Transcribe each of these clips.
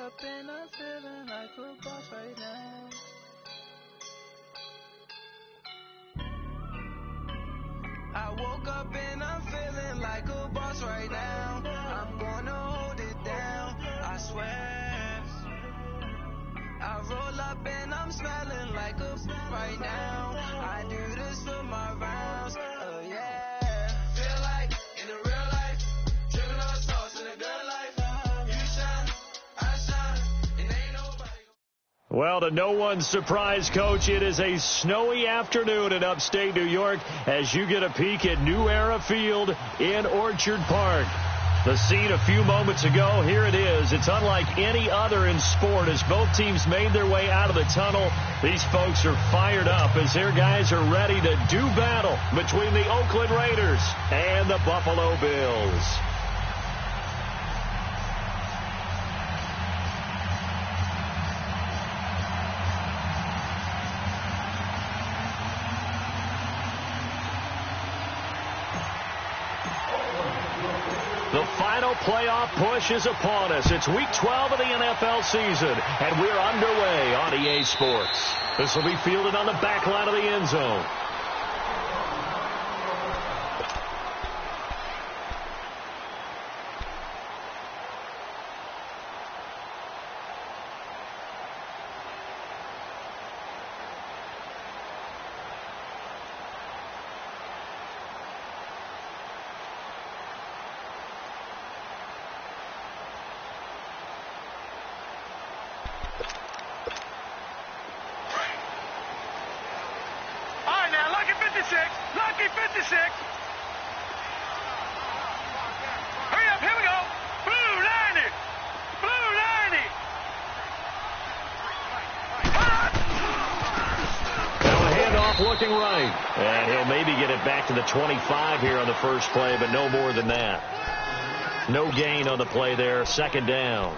up and I'm feeling like a boss right now. I woke up and I'm feeling like a boss right now. I'm gonna hold it down, I swear. I roll up and I'm smelling like a right now. I do this for my rounds, oh yeah. Feel like in the real life, dripping on sauce in the good life. You shine, I shine, and ain't nobody. Well, to no one's surprise, Coach, it is a snowy afternoon in upstate New York as you get a peek at New Era Field in Orchard Park. The scene a few moments ago, here it is. It's unlike any other in sport as both teams made their way out of the tunnel. These folks are fired up as their guys are ready to do battle between the Oakland Raiders and the Buffalo Bills. The final playoff push is upon us. It's Week 12 of the NFL season, and we're underway on EA Sports. This will be fielded on the back line of the end zone. Lucky 56. Hurry up, here we go. Blue 90. Blue 90. Now a handoff looking right. And he'll maybe get it back to the 25 here on the first play, but no more than that. No gain on the play there. Second down.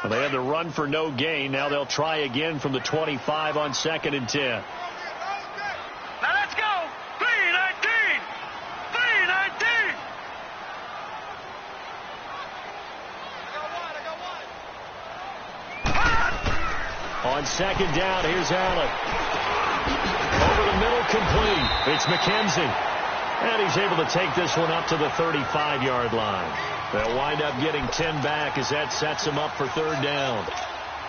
Well, they had the run for no gain. Now they'll try again from the 25 on 2nd and 10. Now let's go. 319. 319. On 2nd down, here's Allen. Over the middle, complete. It's McKenzie. And he's able to take this one up to the 35-yard line. They'll wind up getting 10 back as that sets them up for 3rd down.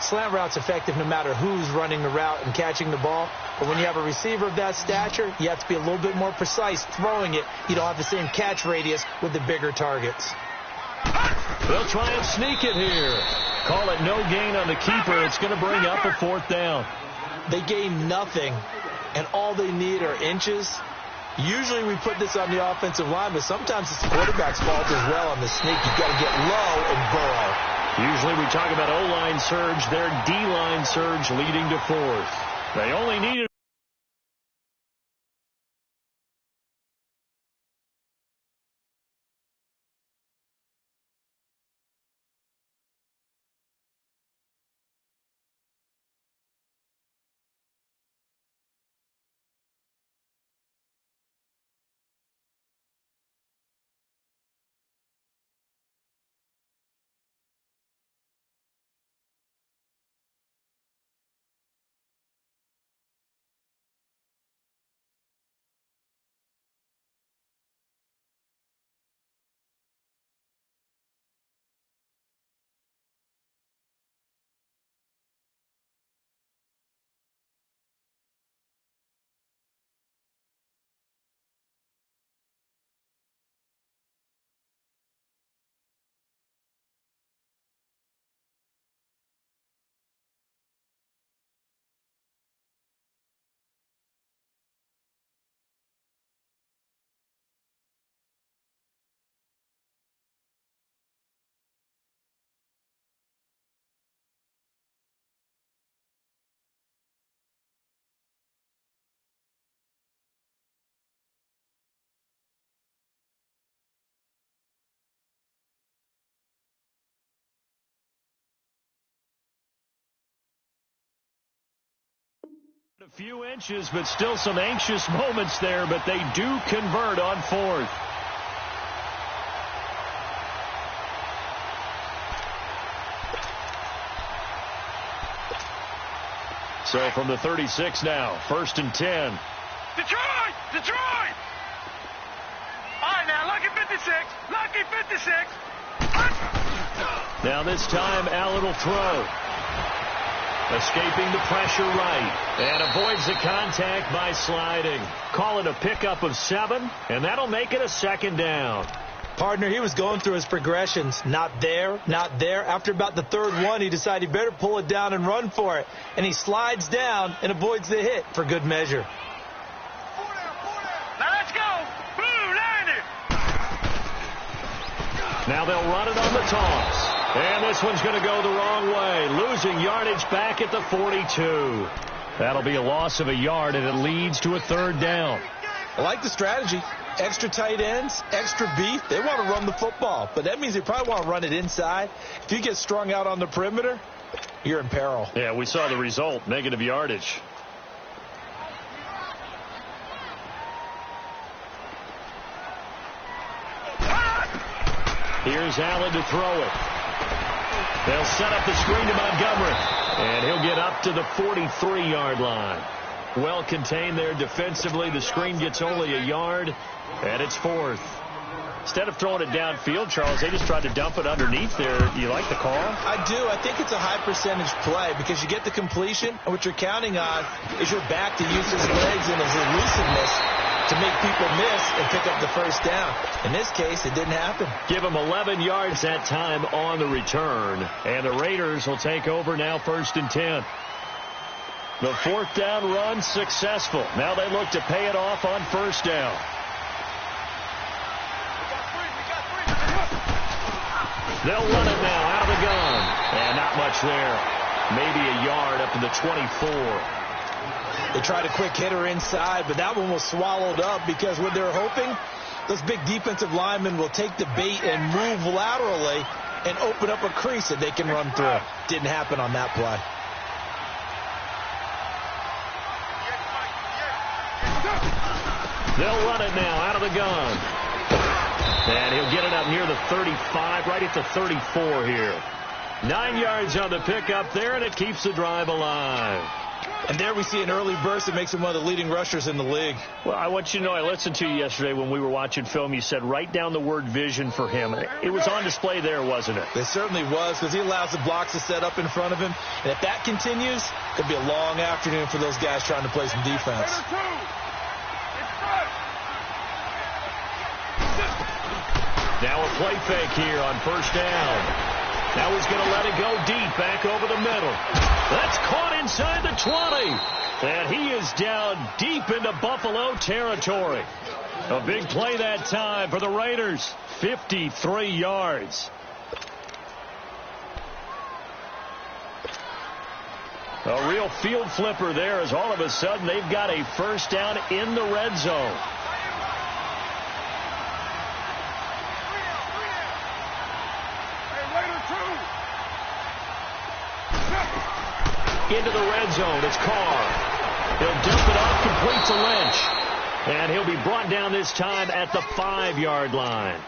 Slant route's effective no matter who's running the route and catching the ball. But when you have a receiver of that stature, you have to be a little bit more precise throwing it. You don't have the same catch radius with the bigger targets. They'll try and sneak it here. Call it no gain on the keeper. It's going to bring up a 4th down. They gain nothing, and all they need are inches. Usually we put this on the offensive line, but sometimes it's the quarterback's fault as well on the sneak. You've got to get low and burrow. Usually we talk about O-line surge, their D-line surge leading to 4th. They only needed a few inches, but still some anxious moments there, but they do convert on 4th. So from the 36 now, 1st and 10. Detroit! Detroit! All right, now, lucky 56. Lucky 56. Now this time, Allen will throw. Escaping the pressure right. And avoids the contact by sliding. Call it a pickup of 7, and that'll make it a 2nd down. Partner, he was going through his progressions. Not there, not there. After about the 3rd one, he decided he better pull it down and run for it. And he slides down and avoids the hit for good measure. Now let's go. Blue, 90. Now they'll run it on the toss. And this one's going to go the wrong way. Losing yardage back at the 42. That'll be a loss of a yard, and it leads to a 3rd down. I like the strategy. Extra tight ends, extra beef. They want to run the football, but that means they probably want to run it inside. If you get strung out on the perimeter, you're in peril. Yeah, we saw the result, negative yardage. Here's Allen to throw it. They'll set up the screen to Montgomery, and he'll get up to the 43-yard line. Well contained there defensively. The screen gets only a yard, and it's 4th. Instead of throwing it downfield, Charles, they just tried to dump it underneath there. Do you like the call? I do. I think it's a high-percentage play because you get the completion, and what you're counting on is your back to use his legs and his elusiveness to make people miss and pick up the 1st down. In this case, it didn't happen. Give him 11 yards that time on the return, and the Raiders will take over now 1st and 10. The 4th down run successful. Now they look to pay it off on 1st down. They'll run it now out of the gun. And not much there. Maybe a yard up to the 24. They tried a quick hitter inside, but that one was swallowed up because what they're hoping, those big defensive linemen will take the bait and move laterally and open up a crease that they can run through. Didn't happen on that play. They'll run it now out of the gun. And he'll get it up near the 35, right at the 34 here. 9 yards on the pickup there, and it keeps the drive alive. And there we see an early burst that makes him one of the leading rushers in the league. Well, I want you to know, I listened to you yesterday when we were watching film. You said write down the word vision for him. It was on display there, wasn't it? It certainly was, because he allows the blocks to set up in front of him. And if that continues, it could be a long afternoon for those guys trying to play some defense. Now a play fake here on 1st down. Now he's going to let it go deep, back over the middle. That's caught inside the 20. And he is down deep into Buffalo territory. A big play that time for the Raiders. 53 yards. A real field flipper there as all of a sudden they've got a 1st down in the red zone. Into the red zone. It's Carr. He'll dump it off, complete to Lynch. And he'll be brought down this time at the 5-yard line.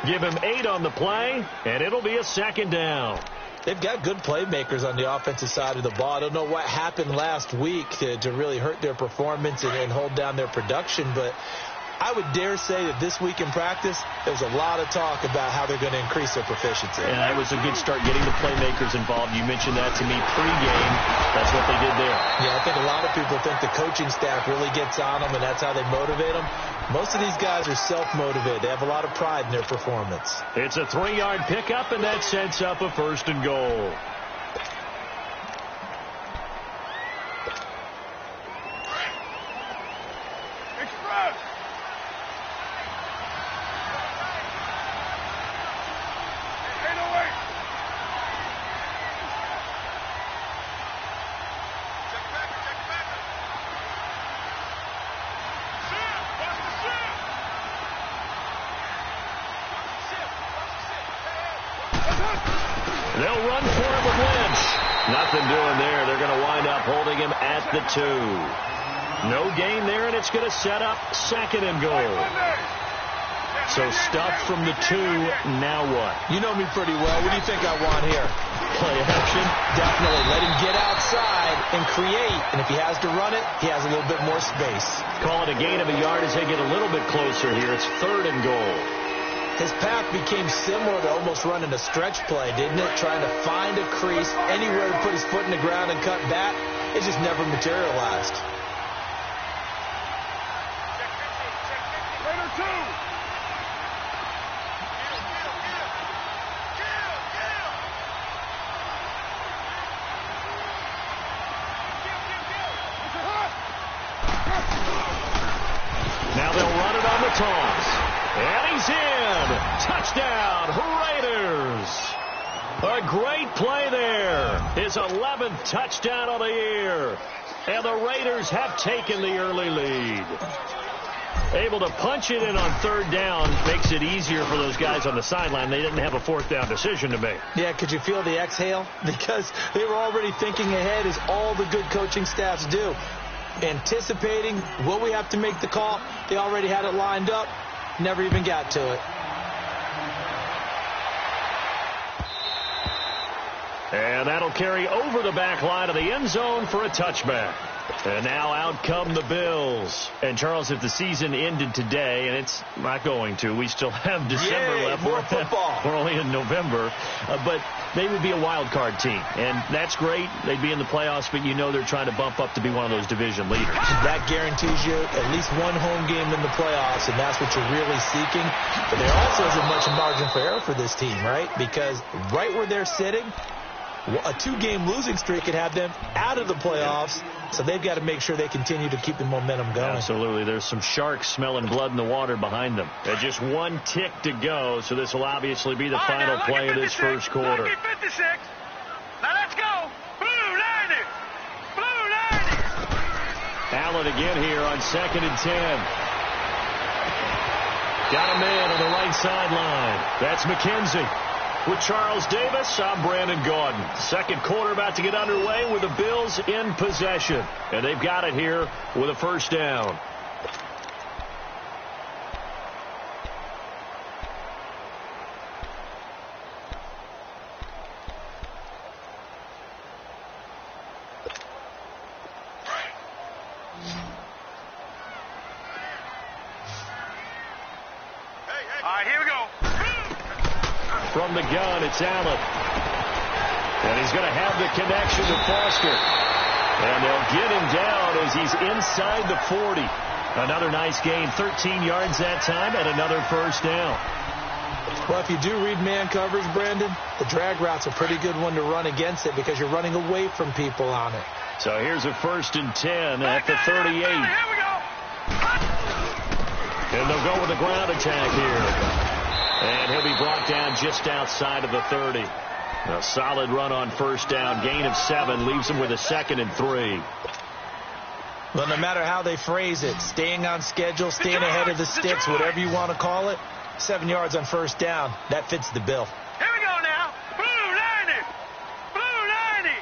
Give him 8 on the play, and it'll be a 2nd down. They've got good playmakers on the offensive side of the ball. I don't know what happened last week to really hurt their performance and hold down their production, but I would dare say that this week in practice, there's a lot of talk about how they're going to increase their proficiency. And it was a good start getting the playmakers involved. You mentioned that to me pregame. That's what they did there. Yeah, I think a lot of people think the coaching staff really gets on them, and that's how they motivate them. Most of these guys are self-motivated. They have a lot of pride in their performance. It's a 3-yard pickup, and that sets up a 1st and goal. They'll run for him with Lynch. Nothing doing there. They're going to wind up holding him at the 2. No gain there, and it's going to set up 2nd and goal. So stuff from the 2, now what? You know me pretty well. What do you think I want here? Play action? Definitely. Let him get outside and create. And if he has to run it, he has a little bit more space. Call it a gain of a yard as they get a little bit closer here. It's 3rd and goal. His path became similar to almost running a stretch play, didn't it? Trying to find a crease, anywhere to put his foot in the ground and cut back. It just never materialized. Now they'll run it on the toss. And he's in. Touchdown, Raiders. A great play there. His 11th touchdown of the year. And the Raiders have taken the early lead. Able to punch it in on 3rd down makes it easier for those guys on the sideline. They didn't have a 4th down decision to make. Yeah, could you feel the exhale? Because they were already thinking ahead, as all the good coaching staffs do. Anticipating, will we have to make the call? They already had it lined up. Never even got to it. And that'll carry over the back line of the end zone for a touchback. And now out come the Bills. And, Charles, if the season ended today, and it's not going to, we still have December left. More football. We're only in November. But they would be a wild card team. And that's great. They'd be in the playoffs, but you know they're trying to bump up to be one of those division leaders. That guarantees you at least one home game in the playoffs, and that's what you're really seeking. But there also isn't much margin for error for this team, right? Because right where they're sitting, a 2-game losing streak could have them out of the playoffs. So they've got to make sure they continue to keep the momentum going. Absolutely. There's some sharks smelling blood in the water behind them. Just 1 tick to go, so this will obviously be the final play of this first quarter. 56. Now let's go. Blue 90. Blue 90. Allen again here on 2nd and 10. Got a man on the right sideline. That's McKenzie. With Charles Davis, I'm Brandon Gaudin. Second quarter about to get underway with the Bills in possession. And they've got it here with a 1st down. All right, here we go. From the gun, it's Allen. And he's going to have the connection to Foster. And they'll get him down as he's inside the 40. Another nice gain, 13 yards that time, and another 1st down. Well, if you do read man coverage, Brandon, the drag route's a pretty good one to run against it because you're running away from people on it. So here's a 1st and 10 at the 38. Here we go. And they'll go with the ground attack here. And he'll be brought down just outside of the 30. A solid run on 1st down. Gain of 7 leaves him with a 2nd and 3. Well, no matter how they phrase it, staying on schedule, staying ahead of the sticks, whatever you want to call it, 7 yards on 1st down, that fits the bill. Here we go now. Blue 90. Blue 90.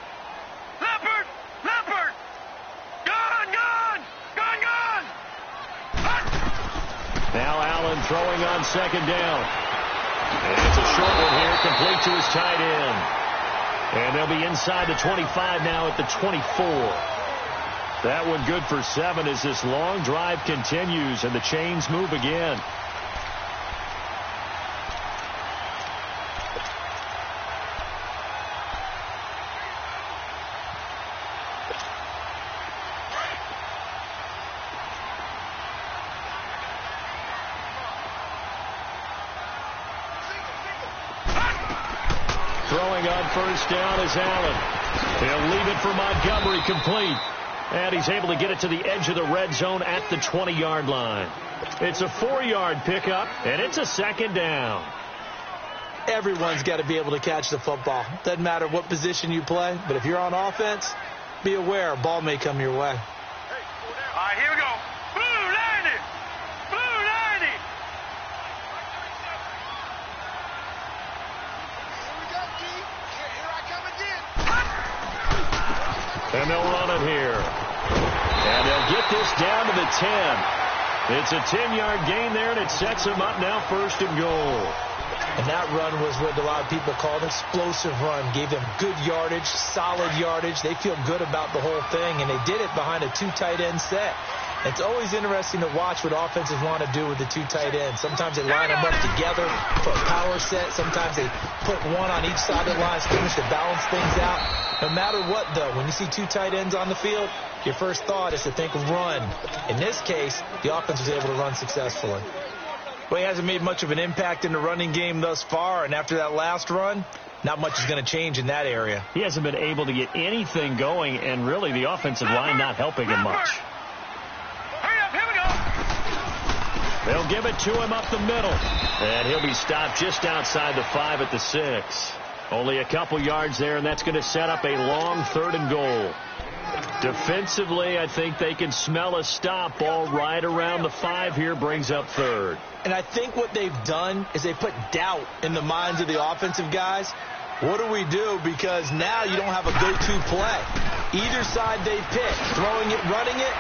Leopard. Leopard. Gun, gun. Gun, gun. Now Allen throwing on 2nd down. And it's a short one here, complete to his tight end. And they'll be inside the 25 now at the 24. That one good for 7 as this long drive continues and the chains move again. Throwing on 1st down is Allen. He'll leave it for Montgomery, complete. And he's able to get it to the edge of the red zone at the 20-yard line. It's a 4-yard pickup, and it's a 2nd down. Everyone's got to be able to catch the football. Doesn't matter what position you play, but if you're on offense, be aware a ball may come your way. All right, here we go. Blue 90. Blue 90. And they'll run it here. And they'll get this down to the 10. It's a 10-yard gain there, and it sets them up now 1st and goal. And that run was what a lot of people call an explosive run. Gave them good yardage, solid yardage. They feel good about the whole thing, and they did it behind a 2 tight end set. It's always interesting to watch what offenses want to do with the 2 tight ends. Sometimes they line them up together for a power set. Sometimes they put one on each side of the line of scrimmage to balance things out. No matter what, though, when you see 2 tight ends on the field, your first thought is to think run. In this case, the offense was able to run successfully. Well, he hasn't made much of an impact in the running game thus far, and after that last run, not much is going to change in that area. He hasn't been able to get anything going, and really the offensive line not helping him much. Hurry up, here we go. They'll give it to him up the middle, and he'll be stopped just outside the 5 at the 6. Only a couple yards there, and that's going to set up a long 3rd and goal. Defensively, I think they can smell a stop. Ball right around the 5 here, brings up 3rd. And I think what they've done is they put doubt in the minds of the offensive guys. What do we do? Because now you don't have a go-to play. Either side they pick, throwing it, running it,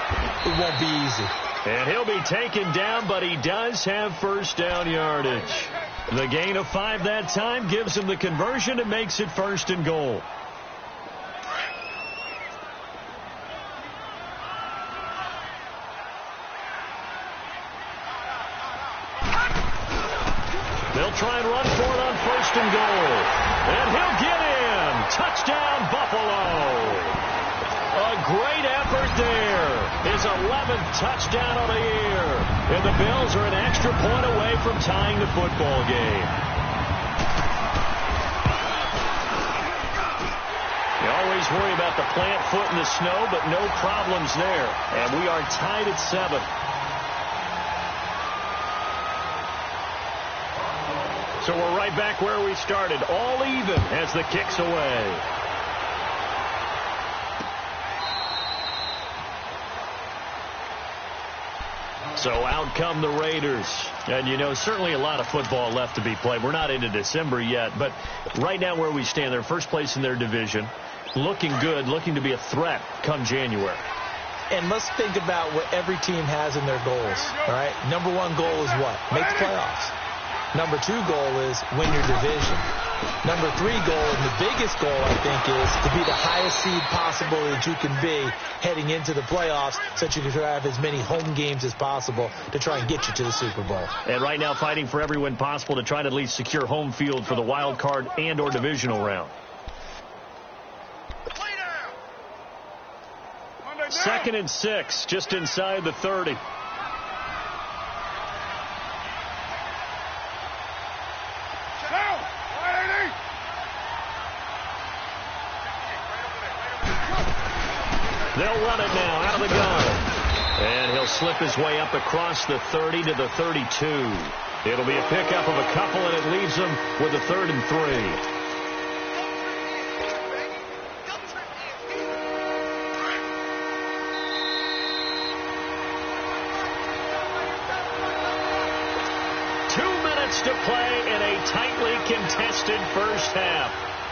it won't be easy. And he'll be taken down, but he does have 1st down yardage. The gain of 5 that time gives him the conversion and makes it 1st and goal. They'll try and run for it on 1st and goal. And he'll get in. Touchdown, Buffalo. A great effort there. His 11th touchdown of the year. And the Bills are an extra point away from tying the football game. You always worry about the plant foot in the snow, but no problems there. And we are tied at 7. So we're right back where we started, all even as the kick's away. So out come the Raiders. And, you know, certainly a lot of football left to be played. We're not into December yet, but right now where we stand, they're first place in their division, looking good, looking to be a threat come January. And let's think about what every team has in their goals, all right? Number 1 goal is what? Make the playoffs. Number 2 goal is win your division. Number 3 goal, and the biggest goal, I think, is to be the highest seed possible that you can be heading into the playoffs so that you can have as many home games as possible to try and get you to the Super Bowl. And right now fighting for every win possible to try to at least secure home field for the wild card and or divisional round. 2nd and 6, just inside the 30. They'll run it now out of the gun. And he'll slip his way up across the 30 to the 32. It'll be a pickup of a couple, and it leaves them with a 3rd and 3. To play in a tightly contested first half.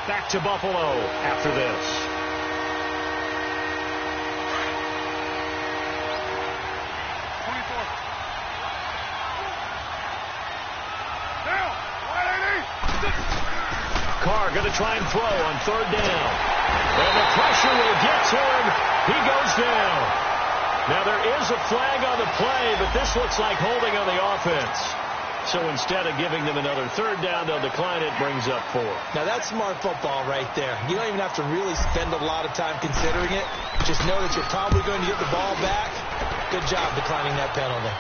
Back to Buffalo after this. Carr going to try and throw on 3rd down. And the pressure will get to him. He goes down. Now there is a flag on the play, but this looks like holding on the offense. So instead of giving them another 3rd down, they'll decline it, brings up 4. Now that's smart football right there. You don't even have to really spend a lot of time considering it. Just know that you're probably going to get the ball back. Good job declining that penalty.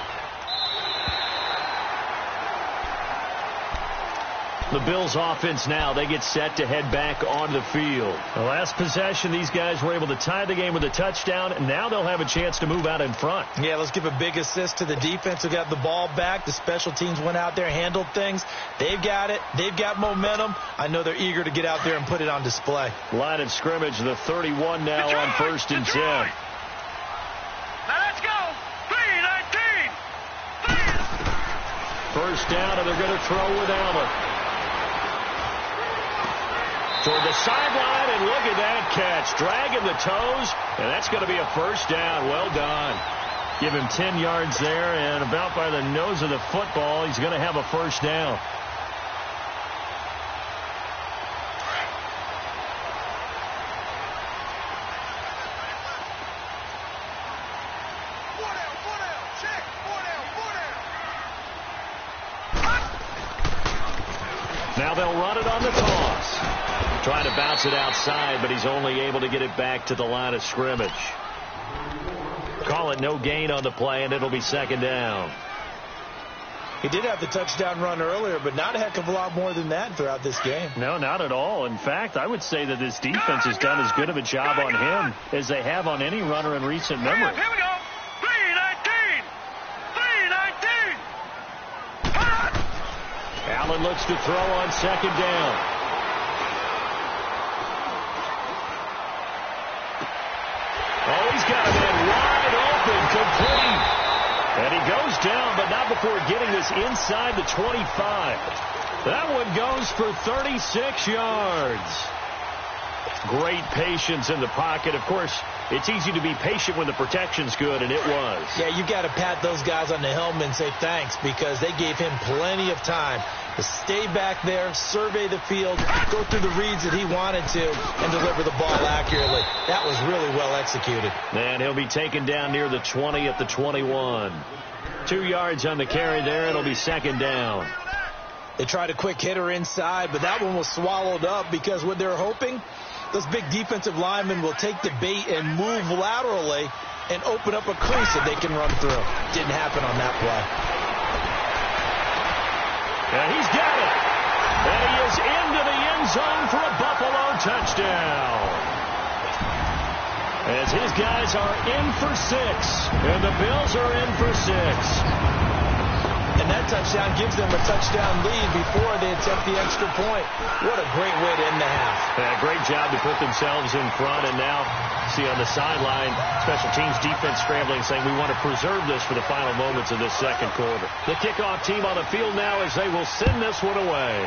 The Bills offense now, they get set to head back onto the field. The last possession, these guys were able to tie the game with a touchdown, and now they'll have a chance to move out in front. Yeah, let's give a big assist to the defense who got the ball back. The special teams went out there, handled things. They've got it. They've got momentum. I know they're eager to get out there and put it on display. Line of scrimmage, the 31 now on 1st and 10. Now let's go. 3-19. First down, and they're going to throw with Allen. Toward the sideline, and look at that catch. Dragging the toes, and that's going to be a first down. Well done. Give him 10 yards there, and about by the nose of the football, he's going to have a first down. Now they'll run it on the toss. Trying to bounce it outside, but he's only able to get it back to the line of scrimmage. Call it no gain on the play, and it'll be second down. He did have the touchdown run earlier, but not a heck of a lot more than that throughout this game. No, not at all. In fact, I would say that this defense has done as good of a job on him as they have on any runner in recent memory. Here we go. 319. 319. Allen looks to throw on second down. Oh, he's got a man wide open, complete. And he goes down, but not before getting this inside the 25. That one goes for 36 yards. Great patience in the pocket. Of course, it's easy to be patient when the protection's good, and it was. Yeah, you got to pat those guys on the helmet and say thanks, because they gave him plenty of time to stay back there, survey the field, go through the reads that he wanted to, and deliver the ball accurately. That was really well executed. And he'll be taken down near the 20 at the 21. 2 yards on the carry there. It'll be second down. They tried a quick hitter inside, but that one was swallowed up because what they're hoping, those big defensive linemen will take the bait and move laterally and open up a crease that they can run through. Didn't happen on that play. And he's got it. And he is into the end zone for a Buffalo touchdown. As his guys are in for 6, and the Bills are in for 6. And that touchdown gives them a touchdown lead before they attempt the extra point. What a great way to end the half. Yeah, great job to put themselves in front. And now, see on the sideline, special teams defense scrambling, saying we want to preserve this for the final moments of this second quarter. The kickoff team on the field now as they will send this one away.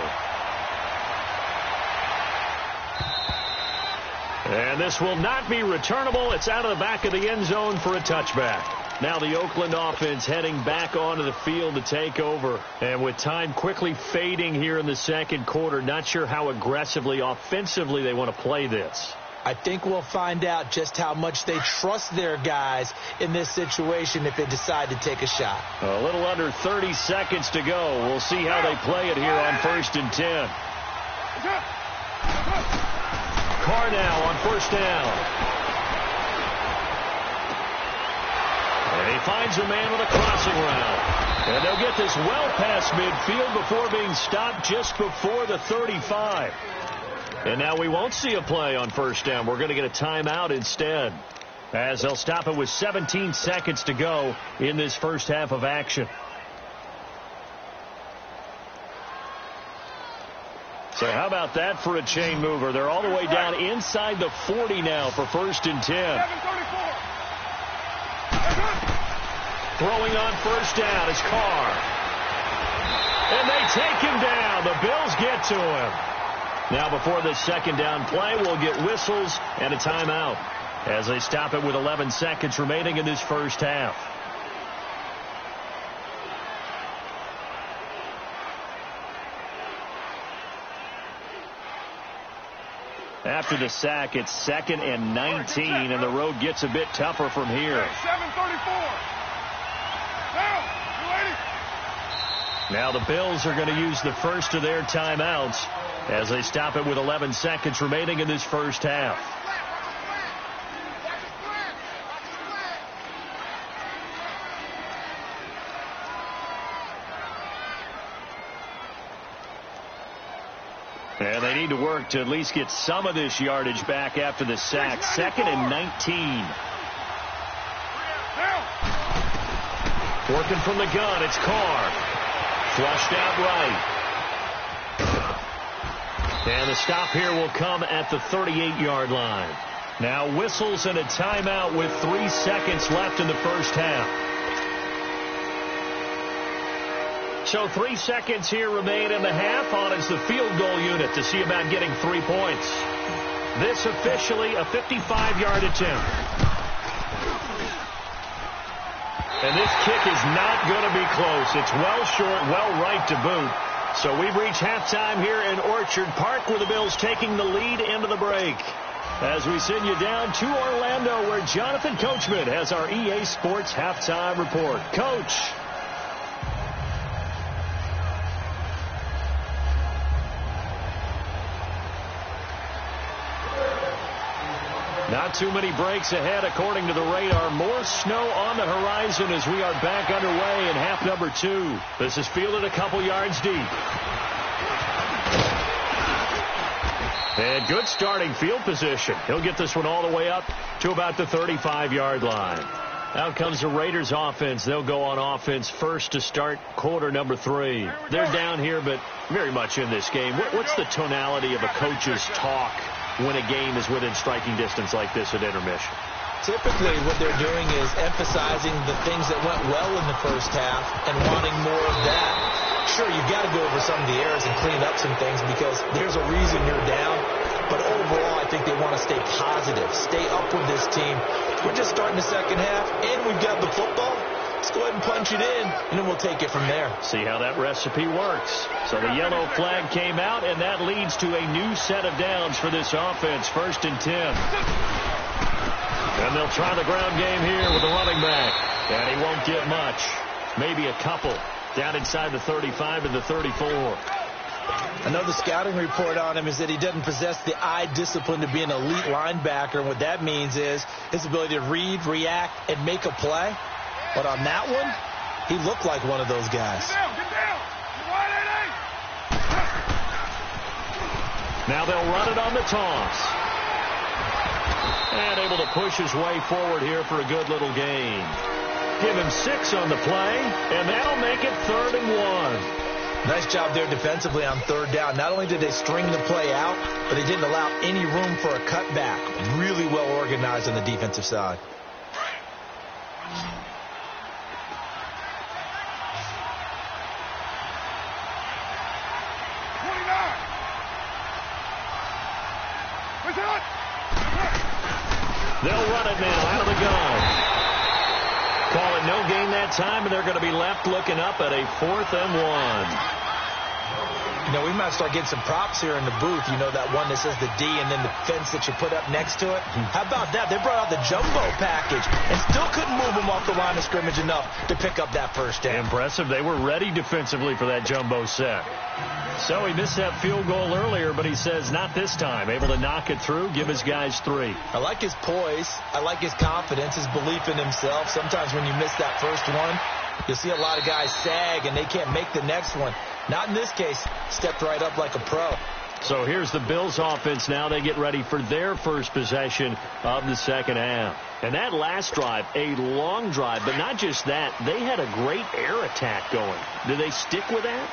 And this will not be returnable. It's out of the back of the end zone for a touchback. Now the Oakland offense heading back onto the field to take over. And with time quickly fading here in the second quarter, not sure how aggressively, offensively they want to play this. I think we'll find out just how much they trust their guys in this situation if they decide to take a shot. A little under 30 seconds to go. We'll see how they play it here on 1st and 10. Carr now on first down. And he finds a man with a crossing route. And they'll get this well past midfield before being stopped just before the 35. And now we won't see a play on first down. We're going to get a timeout instead, as they'll stop it with 17 seconds to go in this first half of action. So how about that for a chain mover? They're all the way down inside the 40 now for 1st and 10. Throwing on first down is Carr. And they take him down. The Bills get to him. Now before this second down play, we'll get whistles and a timeout as they stop it with 11 seconds remaining in this first half. After the sack, it's 2nd and 19, and the road gets a bit tougher from here. 7:34. Now the Bills are going to use the first of their timeouts as they stop it with 11 seconds remaining in this first half. And they need to work to at least get some of this yardage back after the sack. 2nd and 19. Working from the gun, it's Carr. Flushed out right. And the stop here will come at the 38-yard line. Now whistles and a timeout with 3 seconds left in the first half. So 3 seconds here remain in the half. On is the field goal unit to see about getting 3 points. This officially a 55-yard attempt. And this kick is not going to be close. It's well short, well right to boot. So we've reached halftime here in Orchard Park, where the Bills taking the lead into the break. As we send you down to Orlando, where Jonathan Coachman has our EA Sports halftime report. Coach. Not too many breaks ahead, according to the radar. More snow on the horizon as we are back underway in half number 2. This is fielded a couple yards deep. And good starting field position. He'll get this one all the way up to about the 35-yard line. Out comes the Raiders offense. They'll go on offense first to start quarter number 3. They're down here, but very much in this game. What's the tonality of a coach's talk when a game is within striking distance like this at intermission? Typically, what they're doing is emphasizing the things that went well in the first half and wanting more of that. Sure, you've got to go over some of the errors and clean up some things because there's a reason you're down. But overall, I think they want to stay positive, stay up with this team. We're just starting the second half, and we've got the football. Let's go ahead and punch it in, and then we'll take it from there. See how that recipe works. So the yellow flag came out, and that leads to a new set of downs for this offense. 1st and 10. And they'll try the ground game here with the running back. And he won't get much. Maybe a couple. Down inside the 35 and the 34. Another scouting report on him is that he doesn't possess the eye discipline to be an elite linebacker. And what that means is his ability to read, react, and make a play. But on that one, he looked like one of those guys. Get down. Now they'll run it on the toss. And able to push his way forward here for a good little gain. Give him 6 on the play, and that'll make it 3rd and 1. Nice job there defensively on 3rd down. Not only did they string the play out, but they didn't allow any room for a cutback. Really well organized on the defensive side. They'll run it now out of the gun. Call it no gain that time, and they're going to be left looking up at a 4th and 1. You know, we might start getting some props here in the booth. You know, that one that says the D and then the fence that you put up next to it? How about that? They brought out the jumbo package and still couldn't move them off the line of scrimmage enough to pick up that first down. Impressive. They were ready defensively for that jumbo set. So he missed that field goal earlier, but he says not this time. Able to knock it through, give his guys 3. I like his poise. I like his confidence, his belief in himself. Sometimes when you miss that first one, you'll see a lot of guys sag and they can't make the next one. Not in this case. Stepped right up like a pro. So here's the Bills offense now. They get ready for their first possession of the second half. And that last drive, a long drive, but not just that. They had a great air attack going. Do they stick with that?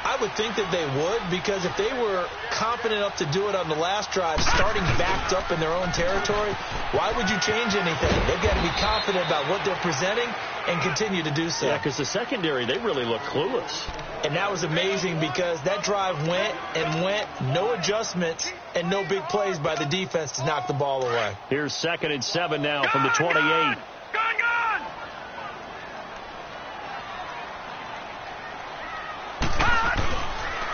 I would think that they would, because if they were confident enough to do it on the last drive, starting backed up in their own territory, why would you change anything? They've got to be confident about what they're presenting and continue to do so. Yeah, because the secondary, they really look clueless. And that was amazing because that drive went and went, no adjustments and no big plays by the defense to knock the ball away. Here's 2nd and 7 now from the 28. Gone!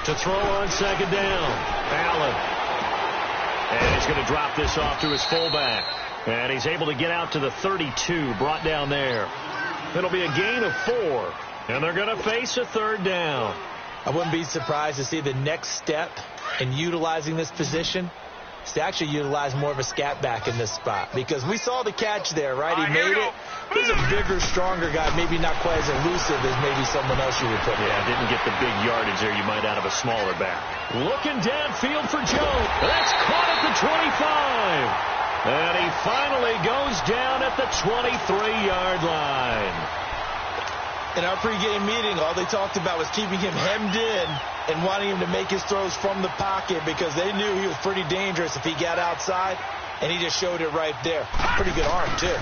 To throw on 2nd down, Allen. And he's going to drop this off to his fullback. And he's able to get out to the 32, brought down there. It'll be a gain of 4. And they're going to face a 3rd down. I wouldn't be surprised to see the next step in utilizing this position is to actually utilize more of a scat back in this spot. Because we saw the catch there, right? He made it. He's a bigger, stronger guy, maybe not quite as elusive as maybe someone else you would put. Yeah, didn't get the big yardage there you might out of a smaller back. Looking downfield for Jones. That's caught at the 25. And he finally goes down at the 23-yard line. In our pregame meeting, all they talked about was keeping him hemmed in and wanting him to make his throws from the pocket because they knew he was pretty dangerous if he got outside, and he just showed it right there. Pretty good arm, too.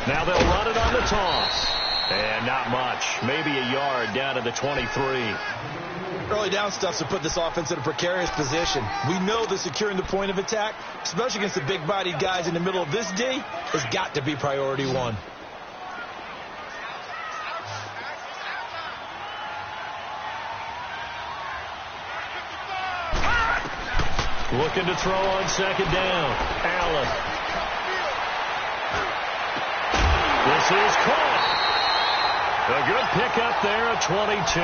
Now they'll run it on the toss. And not much. Maybe a yard down to the 23. Early down stuff to put this offense in a precarious position. We know that securing the point of attack, especially against the big-bodied guys in the middle of this D, has got to be priority 1. Looking to throw on second down. Allen. This is caught. A good pickup there at 22.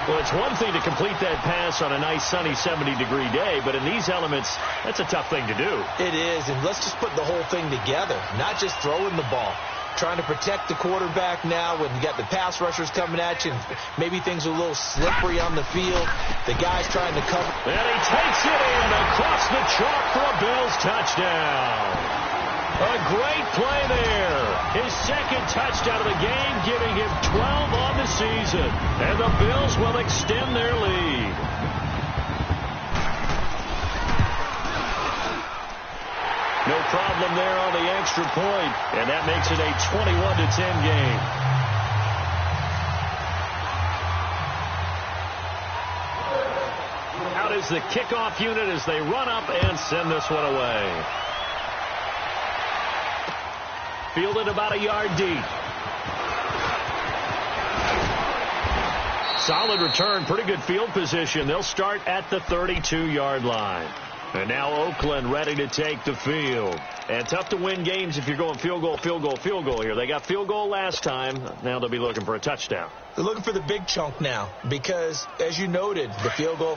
Well, it's one thing to complete that pass on a nice sunny 70-degree day, but in these elements, that's a tough thing to do. It is, and let's just put the whole thing together, not just throwing the ball. Trying to protect the quarterback now when you got the pass rushers coming at you, and maybe things are a little slippery on the field. The guy's trying to cover. And he takes it in across the chalk for a Bills touchdown. A great play there. His second touchdown of the game, giving him 12 on the season. And the Bills will extend their lead. No problem there on the extra point, and that makes it a 21-10 game. Out is the kickoff unit as they run up and send this one away. Fielded about a yard deep. Solid return, pretty good field position. They'll start at the 32-yard line. And now Oakland ready to take the field. And tough to win games if you're going field goal, field goal, field goal here. They got field goal last time. Now they'll be looking for a touchdown. They're looking for the big chunk now because, as you noted, the field goal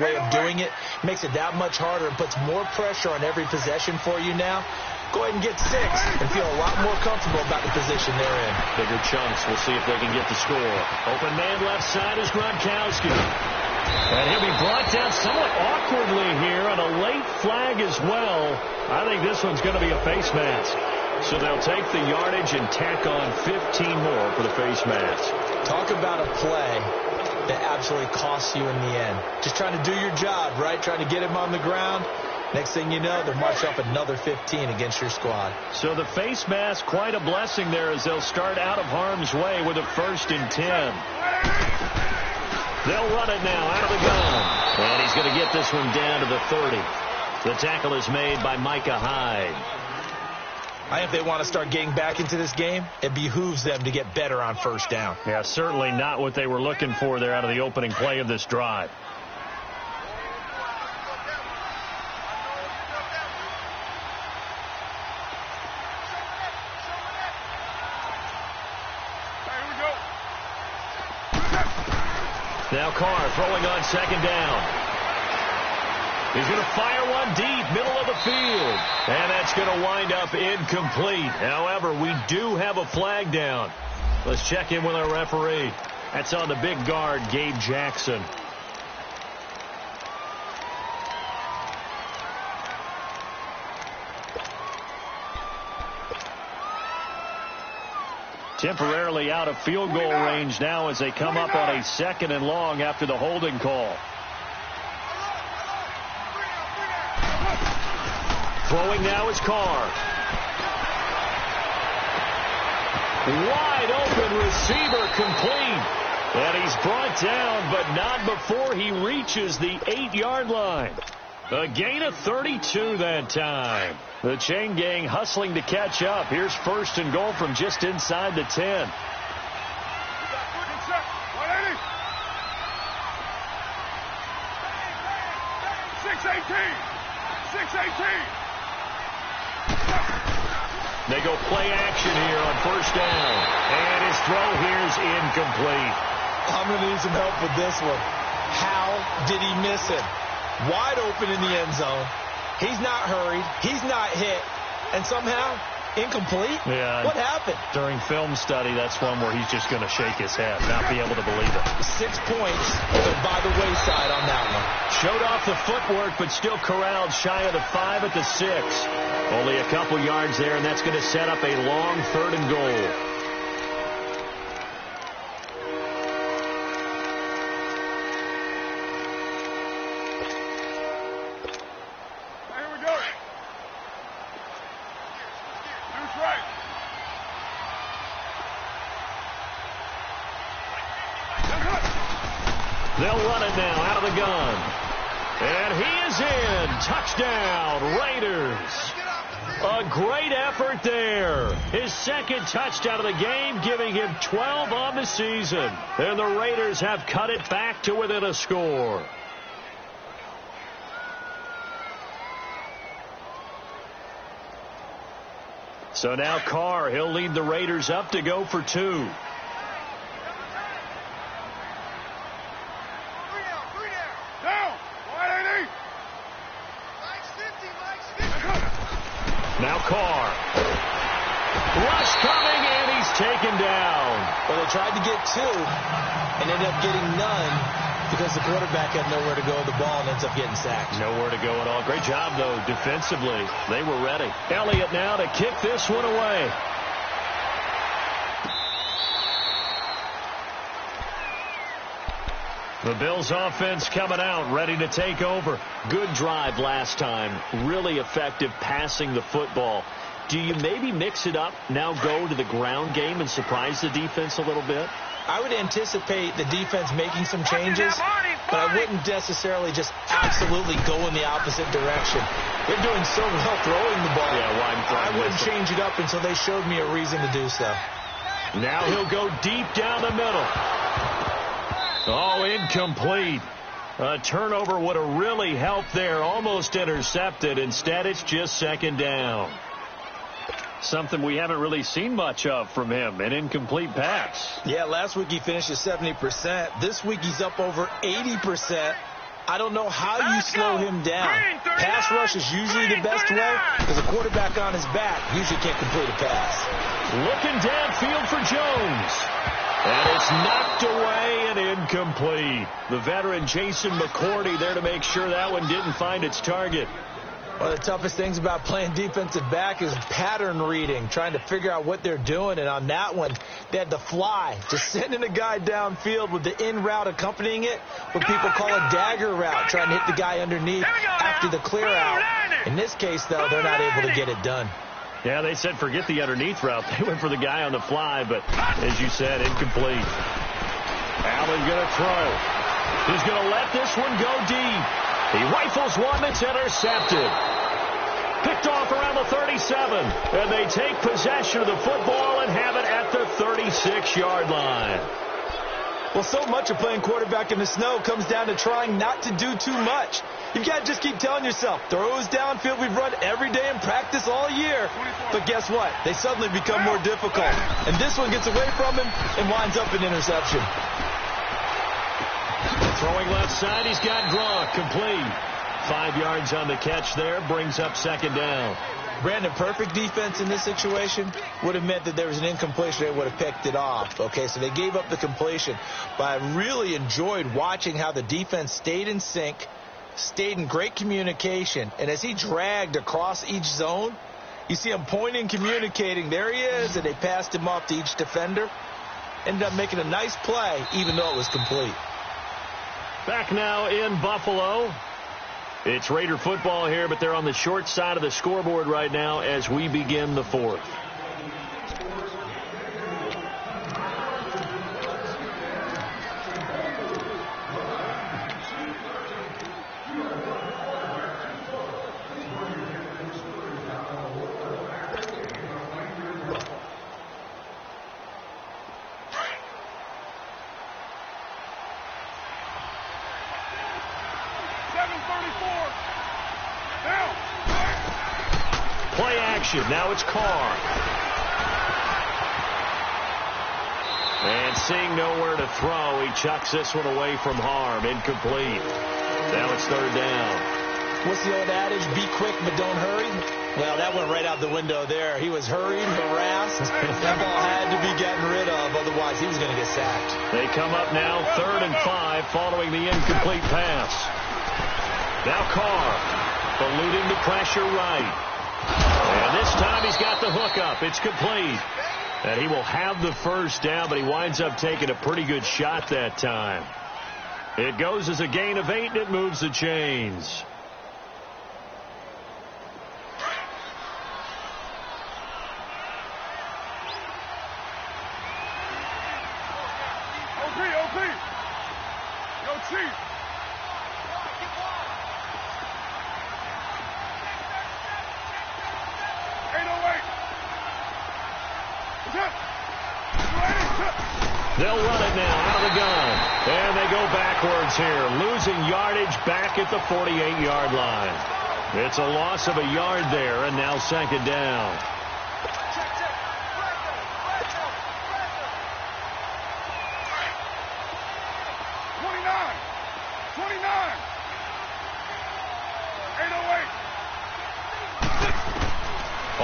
way of doing it makes it that much harder and puts more pressure on every possession for you now. Go ahead and get 6 and feel a lot more comfortable about the position they're in. Bigger chunks. We'll see if they can get the score. Open man left side is Gronkowski. And he'll be brought down somewhat awkwardly here on a late flag as well. I think this one's going to be a face mask. So they'll take the yardage and tack on 15 more for the face mask. Talk about a play that absolutely costs you in the end. Just trying to do your job, right? Trying to get him on the ground. Next thing you know, they'll march up another 15 against your squad. So the face mask, quite a blessing there as they'll start out of harm's way with a 1st and 10. They'll run it now out of the gun. And he's going to get this one down to the 30. The tackle is made by Micah Hyde. I think if they want to start getting back into this game, it behooves them to get better on 1st down. Yeah, certainly not what they were looking for there out of the opening play of this drive. Now Carr throwing on 2nd down. He's going to fire one deep, middle of the field. And that's going to wind up incomplete. However, we do have a flag down. Let's check in with our referee. That's on the big guard, Gabe Jackson. Temporarily out of field goal range now as they come up on a 2nd and long after the holding call. Throwing now is Carr. Wide open receiver complete. And he's brought down, but not before he reaches the 8-yard line. A gain of 32 that time. The chain gang hustling to catch up. Here's 1st and goal from just inside the 10. 6-18. They go play action here on 1st down. And his throw here's incomplete. I'm going to need some help with this one. How did he miss it? Wide open in the end zone. He's not hurried. He's not hit. And somehow, incomplete? Yeah. What happened? During film study, that's one where he's just going to shake his head, not be able to believe it. 6 points by the wayside on that one. Showed off the footwork, but still corralled shy of the 5 at the 6. Only a couple yards there, and that's going to set up a long 3rd and goal. They'll run it now out of the gun. And he is in. Touchdown, Raiders. A great effort there. His 2nd touchdown of the game, giving him 12 on the season. And the Raiders have cut it back to within a score. So now Carr, he'll lead the Raiders up to go for 2. Now Carr. Rush coming, and he's taken down. Well, they tried to get 2 and ended up getting none because the quarterback had nowhere to go with the ball and ends up getting sacked. Nowhere to go at all. Great job, though, defensively. They were ready. Elliott now to kick this one away. The Bills offense coming out, ready to take over. Good drive last time. Really effective passing the football. Do you maybe mix it up, now go to the ground game and surprise the defense a little bit? I would anticipate the defense making some changes, but I wouldn't necessarily just absolutely go in the opposite direction. They're doing so well throwing the ball. I wouldn't change it up until they showed me a reason to do so. Now he'll go deep down the middle. Oh, incomplete. A turnover would have really helped there. Almost intercepted. Instead, it's just second down. Something we haven't really seen much of from him, an incomplete pass. Yeah, last week he finished at 70%. This week he's up over 80%. I don't know how you slow him down. Pass rush is usually the best way because a quarterback on his back usually can't complete a pass. Looking downfield for Jones. And it's knocked away and incomplete. The veteran Jason McCourty there to make sure that one didn't find its target. One of the toughest things about playing defensive back is pattern reading, trying to figure out what they're doing. And on that one, they had to fly, just sending a guy downfield with the in route accompanying it, what people call a dagger route, trying to hit the guy underneath after the clear out. In this case, though, they're not able to get it done. Yeah, they said forget the underneath route. They went for the guy on the fly, but as you said, incomplete. Allen going to throw. He's going to let this one go deep. He rifles one that's intercepted. Picked off around the 37, and they take possession of the football and have it at the 36-yard line. Well, so much of playing quarterback in the snow comes down to trying not to do too much. You've got to just keep telling yourself, throws downfield we've run every day in practice all year. But guess what? They suddenly become more difficult. And this one gets away from him and winds up an interception. Throwing left side, he's got Gronk, complete. 5 yards on the catch there, brings up second down. Brandon, perfect defense in this situation would have meant that there was an incompletion. They would have picked it off. Okay, so they gave up the completion. But I really enjoyed watching how the defense stayed in sync, stayed in great communication. And as he dragged across each zone, you see him pointing, communicating. There he is, and they passed him off to each defender. Ended up making a nice play, even though it was complete. Back now in Buffalo. It's Raider football here, but they're on the short side of the scoreboard right now as we begin the fourth. Play action. Now it's Carr. And seeing nowhere to throw, he chucks this one away from harm. Incomplete. Now it's third down. What's the old adage? Be quick, but don't hurry. Well, that went right out the window there. He was hurried, harassed. That ball had to be getting rid of, otherwise he was going to get sacked. They come up now 3rd and 5 following the incomplete pass. Now Carr eluding the pressure right. And this time he's got the hook up. It's complete. And he will have the first down, but he winds up taking a pretty good shot that time. It goes as a gain of 8, and it moves the chains. They'll run it now out of the gun. And they go backwards here, losing yardage back at the 48-yard line. It's a loss of a yard there, and now second down.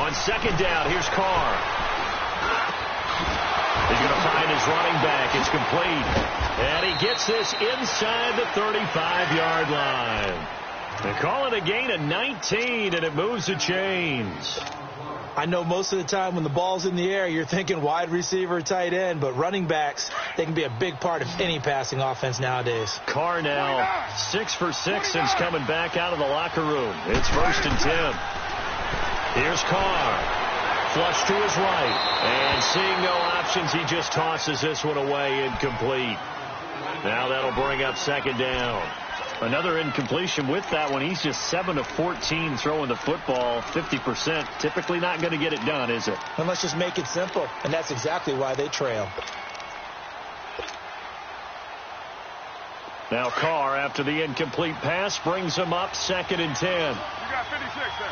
On second down, here's Carr. He's going to find his running back. It's complete. And he gets this inside the 35-yard line. They call it a gain of 19, and it moves the chains. I know most of the time when the ball's in the air, you're thinking wide receiver, tight end, but running backs, they can be a big part of any passing offense nowadays. Carr now 6 for 6 since coming back out of the locker room. It's 1st and 10. Here's Carr. Flush to his right. And seeing no options, he just tosses this one away, incomplete. Now that'll bring up 2nd down. Another incompletion with that one. He's just 7 of 14 throwing the football, 50%. Typically not going to get it done, is it? And let's just make it simple. And that's exactly why they trail. Now Carr, after the incomplete pass, brings him up 2nd and 10. You got 56 there.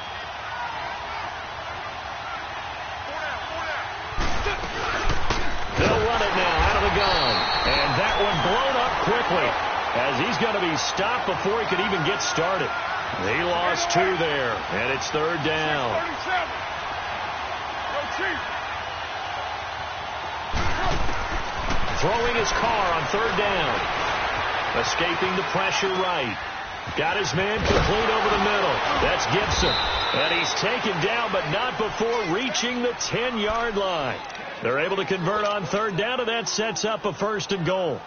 They'll run it now out of the gun. And that one blown up quickly, as he's going to be stopped before he could even get started. He lost 2 there, and it's 3rd down. 37. Go Chief. Throwing his Carr on 3rd down. Escaping the pressure right. Got his man complete over the middle. That's Gibson. And he's taken down, but not before reaching the 10-yard line. They're able to convert on 3rd down, and that sets up a 1st and goal.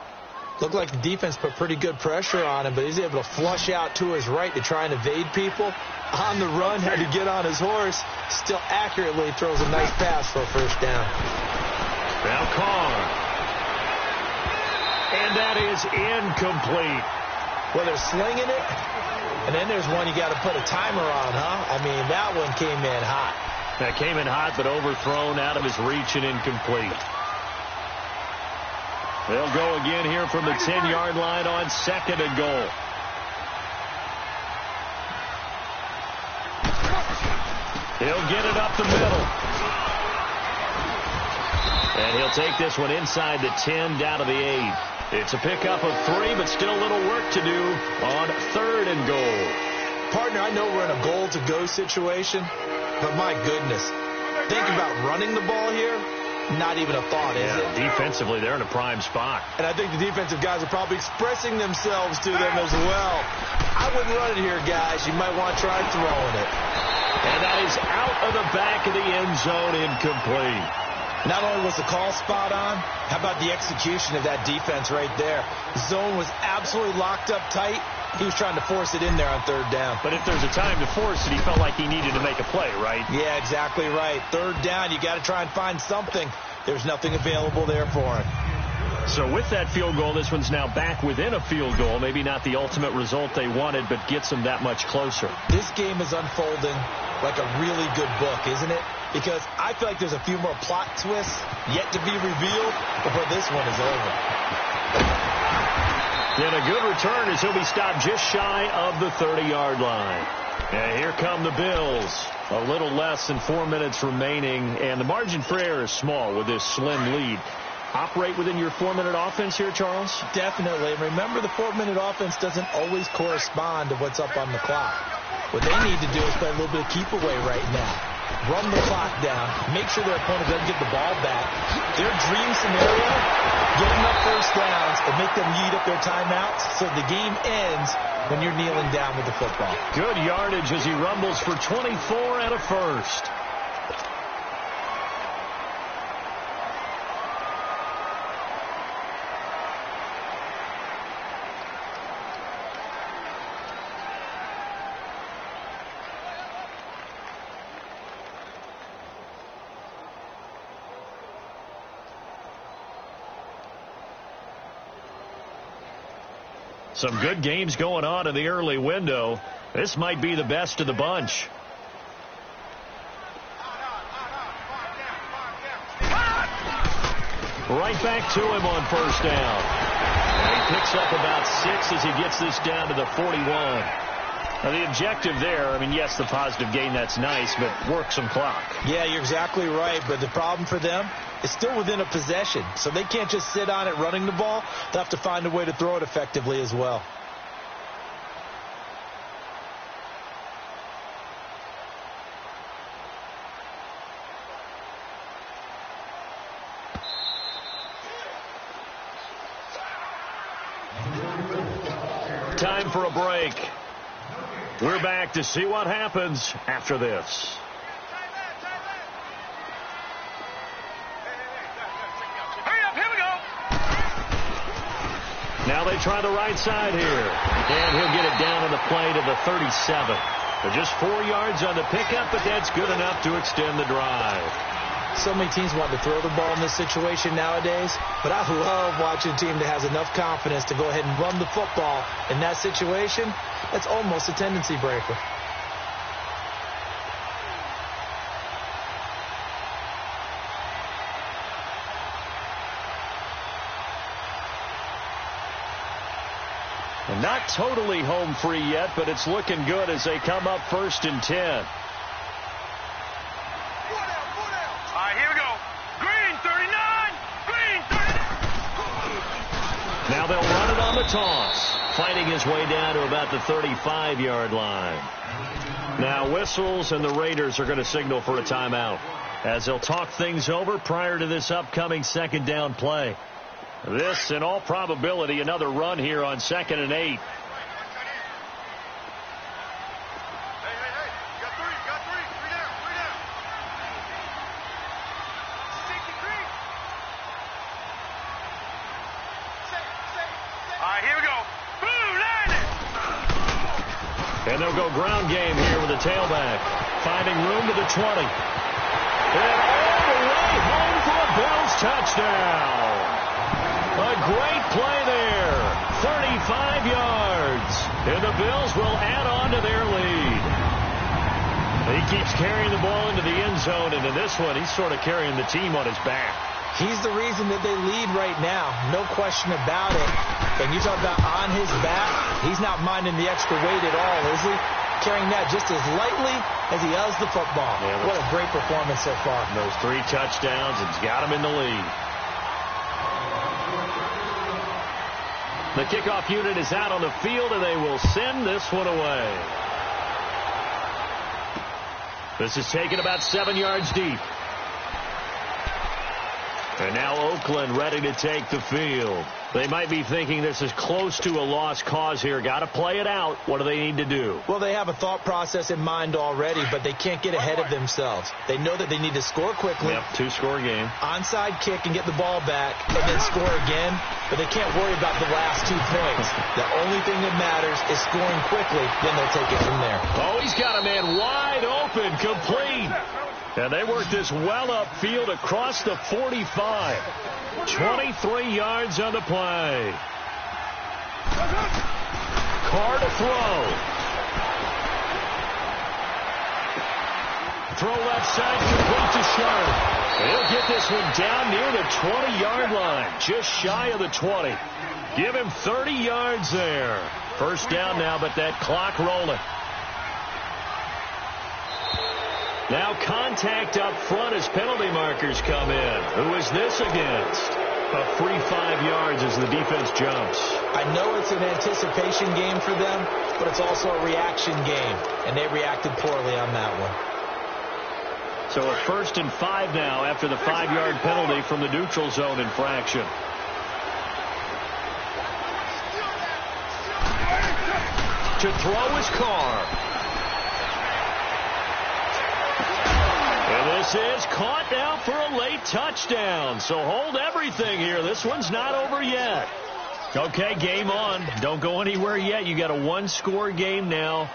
Looked like the defense put pretty good pressure on him, but he's able to flush out to his right to try and evade people. On the run, had to get on his horse. Still accurately throws a nice pass for a 1st down. Now Carr. And that is incomplete. Well, they're slinging it, and then there's one you got to put a timer on, huh? I mean, that one came in hot. That came in hot, but overthrown, out of his reach and incomplete. They'll go again here from the 10-yard line on 2nd and goal. He'll get it up the middle. And he'll take this one inside the 10, down to the 8. It's a pickup of 3, but still a little work to do on 3rd and goal. Partner, I know we're in a goal-to-go situation, but my goodness, think about running the ball here. Not even a thought, is it? Defensively, they're in a prime spot. And I think the defensive guys are probably expressing themselves to them as well. I wouldn't run it here, guys. You might want to try throwing it. And that is out of the back of the end zone, incomplete. Not only was the call spot on, how about the execution of that defense right there? The zone was absolutely locked up tight. He was trying to force it in there on 3rd down. But if there's a time to force it, he felt like he needed to make a play, right? Yeah, exactly right. 3rd down, you got to try and find something. There's nothing available there for him. So with that field goal, this one's now back within a field goal. Maybe not the ultimate result they wanted, but gets them that much closer. This game is unfolding like a really good book, isn't it? Because I feel like there's a few more plot twists yet to be revealed before this one is over. Then a good return as he'll be stopped just shy of the 30-yard line. And here come the Bills. A little less than 4 minutes remaining, and the margin for error is small with this slim lead. Operate within your 4-minute offense here, Charles? Definitely. Remember, the 4-minute offense doesn't always correspond to what's up on the clock. What they need to do is play a little bit of keep away right now. Run the clock down. Make sure their opponent doesn't get the ball back. Their dream scenario, get enough 1st downs and make them eat up their timeouts so the game ends when you're kneeling down with the football. Good yardage as he rumbles for 24 and a 1st. Some good games going on in the early window. This might be the best of the bunch. Right back to him on 1st down. And he picks up about 6 as he gets this down to the 41. Now, the objective there, I mean, yes, the positive gain, that's nice, but work some clock. Yeah, you're exactly right, but the problem for them is still within a possession, so they can't just sit on it running the ball. They'll have to find a way to throw it effectively as well. Time for a break. We're back to see what happens after this. Hurry up, here we go. Now they try the right side here. And he'll get it down on the play to the 37. But just 4 yards on the pickup, but that's good enough to extend the drive. So many teams want to throw the ball in this situation nowadays, but I love watching a team that has enough confidence to go ahead and run the football in that situation. That's almost a tendency breaker. And not totally home free yet, but it's looking good as they come up 1st and 10. All right, here we go. Green 39. Green 39. Now they'll run it on the toss, fighting his way down to about the 35-yard line. Now whistles, and the Raiders are going to signal for a timeout as they'll talk things over prior to this upcoming 2nd down play. This, in all probability, another run here on 2nd and 8. Hey, you got three. Three down. Safety green. All right, here we go. Blue line it. And they'll go ground game here with a tailback, finding room to the 20. And all the way home for a Bills touchdown. A great play there. 35 yards. And the Bills will add on to their lead. He keeps carrying the ball into the end zone, and in this one, he's sort of carrying the team on his back. He's the reason that they lead right now. No question about it. And you talk about on his back, he's not minding the extra weight at all, is he? Carrying that just as lightly as he does the football. Yeah, what a great performance so far. Those 3 touchdowns, it's got him in the lead. The kickoff unit is out on the field, and they will send this one away. This is taken about 7 yards deep. And now Oakland ready to take the field. They might be thinking this is close to a lost cause here. Got to play it out. What do they need to do? Well, they have a thought process in mind already, but they can't get ahead of themselves. They know that they need to score quickly. Yep, 2-score game. Onside kick and get the ball back and then score again. But they can't worry about the last 2 points. The only thing that matters is scoring quickly. Then they'll take it from there. Oh, he's got a man wide open, complete. And they work this well upfield across the 45. 23 yards on the play. Carr to throw. Throw left side, complete to Sharp. He'll get this one down near the 20-yard line, just shy of the 20. Give him 30 yards there. 1st down now, but that clock rolling. Now contact up front as penalty markers come in. Who is this against? A free 5 yards as the defense jumps. I know it's an anticipation game for them, but it's also a reaction game, and they reacted poorly on that one. So a 1st and 5 now after the 5-yard penalty from the neutral zone infraction. To throw is Carr. And this is caught now for a late touchdown. So hold everything here. This one's not over yet. Okay, game on. Don't go anywhere yet. You got a 1-score game now.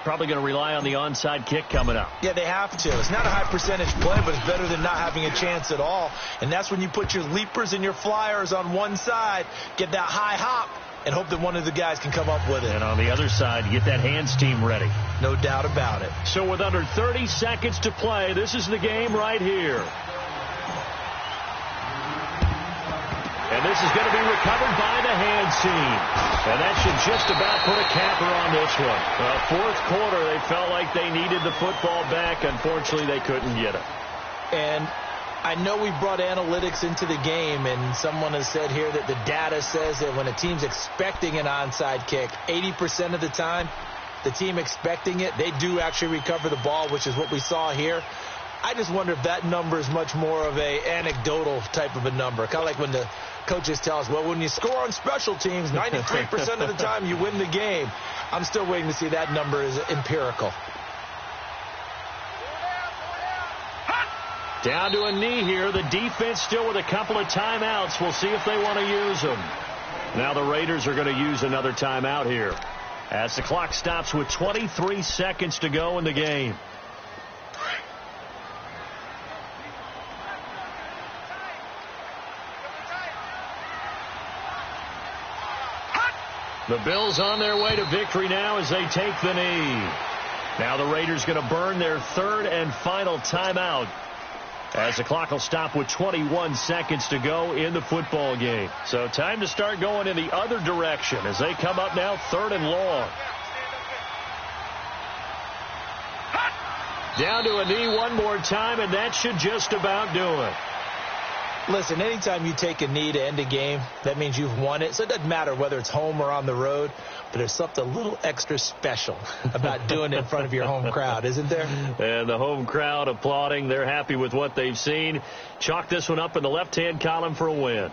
Probably going to rely on the onside kick coming up. Yeah, they have to. It's not a high percentage play, but it's better than not having a chance at all. And that's when you put your leapers and your flyers on one side, get that high hop, and hope that one of the guys can come up with it. And on the other side, you get that hands team ready. No doubt about it. So with under 30 seconds to play, this is the game right here. And this is going to be recovered by the hands team. And that should just about put a capper on this one. 4th quarter, they felt like they needed the football back. Unfortunately, they couldn't get it. And I know we brought analytics into the game, and someone has said here that the data says that when a team's expecting an onside kick, 80% of the time, the team expecting it, they do actually recover the ball, which is what we saw here. I just wonder if that number is much more of a anecdotal type of a number. Kind of like when the coaches tell us, well, when you score on special teams, 93% of the time you win the game. I'm still waiting to see that number is empirical. Down to a knee here. The defense still with a couple of timeouts. We'll see if they want to use them. Now the Raiders are going to use another timeout here as the clock stops with 23 seconds to go in the game. The Bills on their way to victory now as they take the knee. Now the Raiders going to burn their third and final timeout as the clock will stop with 21 seconds to go in the football game. So time to start going in the other direction as they come up now third and long. Down to a knee one more time, and that should just about do it. Listen, anytime you take a knee to end a game, that means you've won it. So it doesn't matter whether it's home or on the road, but there's something a little extra special about doing it in front of your home crowd, isn't there? And the home crowd applauding. They're happy with what they've seen. Chalk this one up in the left-hand column for a win.